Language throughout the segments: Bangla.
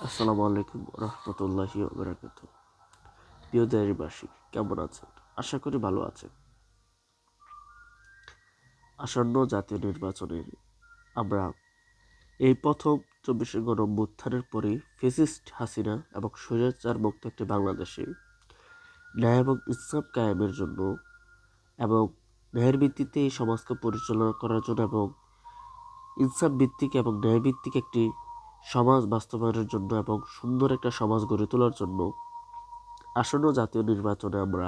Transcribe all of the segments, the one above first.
আসসালামু আলাইকুম রহমতুল্লাহি ওয়া প্রিয় দেশবাসী, কেমন আছেন? আশা করি ভালো আছেন। আসন্ন জাতীয় নির্বাচনে আমরা এই প্রথম 24 গণঅভ্যুত্থানের পরে ফ্যাসিস্ট হাসিনা এবং স্বৈরাচার মুক্ত একটি বাংলাদেশে ন্যায় এবং ইনসাফ কায়েমের জন্য এবং ন্যায়ের ভিত্তিতে এই সমাজকে পরিচালনা করার জন্য এবং ইনসাফ ভিত্তিক এবং ন্যায় ভিত্তিক একটি সমাজ বাস্তবায়নের জন্য এবং সুন্দর একটা সমাজ গড়ে তোলার জন্য আসন্ন জাতীয় নির্বাচনে আমরা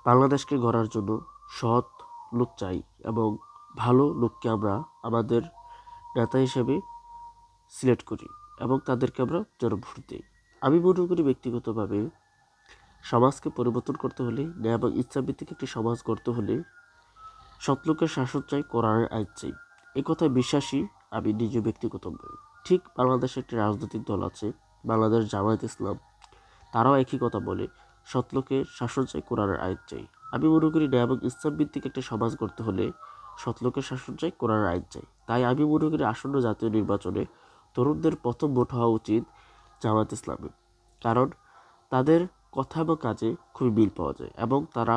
বাংলাদেশকে গড়ার জন্য সৎ লোক চাই এবং ভালো লোককে আমরা আমাদের নেতা হিসেবে সিলেক্ট করি এবং তাদেরকে আমরা জনভোট দিই। আমি মনে করি ব্যক্তিগতভাবে সমাজকে পরিবর্তন করতে হলে ন্যায় এবং ইচ্ছাভিত্তিক একটি সমাজ গড়তে হলে সৎ লোকের শাসন চাই, কোরআনের আইন চাই। এ কথায় বিশ্বাসী আমি নিজে ব্যক্তিগতভাবে। ঠিক বাংলাদেশে একটি রাজনৈতিক দল আছে, বাংলাদেশ জামায়াত ইসলাম, তারাও একই কথা বলে, সৎ লোকের শাসন চাই, কোরআনের আইন চাই। আমি মনে করি ন্যায় এবং ইসলাম ভিত্তিক একটা সমাজ গড়তে হলে সৎ লোকের শাসন চাই, কোরআনের আইন চাই। তাই আমি মনে করি আসন্ন জাতীয় নির্বাচনে তরুণদের প্রথম ভোট হওয়া উচিত জামায়াত ইসলামে। কারণ তাদের কথা এবং কাজে খুবই মিল পাওয়া যায় এবং তারা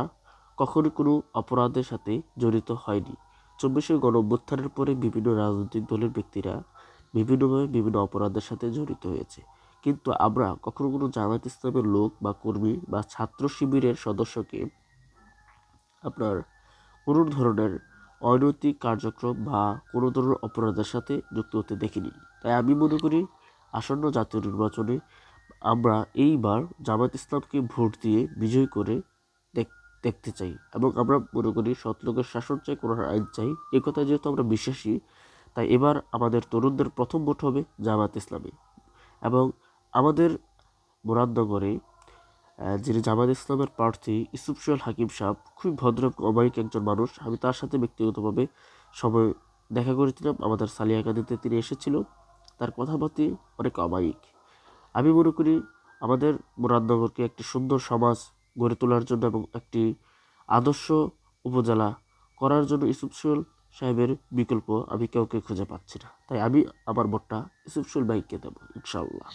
কখনো কোনো অপরাধের সাথে জড়িত হয়নি। 24 গণঅভ্যুত্থানের পরে বিভিন্ন রাজনৈতিক দলের ব্যক্তিরা বিভিন্নভাবে বিভিন্ন অপরাধের সাথে জড়িত হয়েছে, কিন্তু আমরা কখনো কোনো জামায়াত ইসলামের লোক বা কর্মী বা ছাত্র শিবিরের সদস্যকে আপনার কোনো ধরনের অনৈতিক কার্যক্রম বা কোনো ধরনের অপরাধের সাথে যুক্ত হতে দেখিনি। তাই আমি মনে করি আসন্ন জাতীয় নির্বাচনে আমরা এইবার জামায়াত ইসলামকে ভোট দিয়ে বিজয় করে দেখতে চাই এবং আমরা মনে করি সৎ লোকের শাসন চাই, কোরআনের আইন চাই। এ কথা যেহেতু আমরা বিশ্বাসী, তাই এবার আমাদের তরুণদের প্রথম ভোট হবে জামায়াত ইসলামী। এবং আমাদের মুরাদনগরে যিনি জামায়াত ইসলামের প্রার্থী ইউসুফ সোহেল হাকিম সাহেব খুবই ভদ্র অমায়িক একজন মানুষ। আমি তার সাথে ব্যক্তিগতভাবে সময় দেখা করেছিলাম, আমাদের সালিয়াকান্দিতে তিনি এসেছিল। তার কথাবার্তা অনেক অমায়িক। আমি মনে করি আমাদের মুরাদনগরকে একটি সুন্দর সমাজ গড়ে তোলার জন্য এবং একটি আদর্শ উপজেলা করার জন্য ইউসুফ সোহেল সাহেবের বিকল্প আমি কাউকে খুঁজে পাচ্ছি না। তাই আমি আমার ভোটটা ইউসুফ সোহেল ভাইকে দেবো ইনশাআল্লাহ।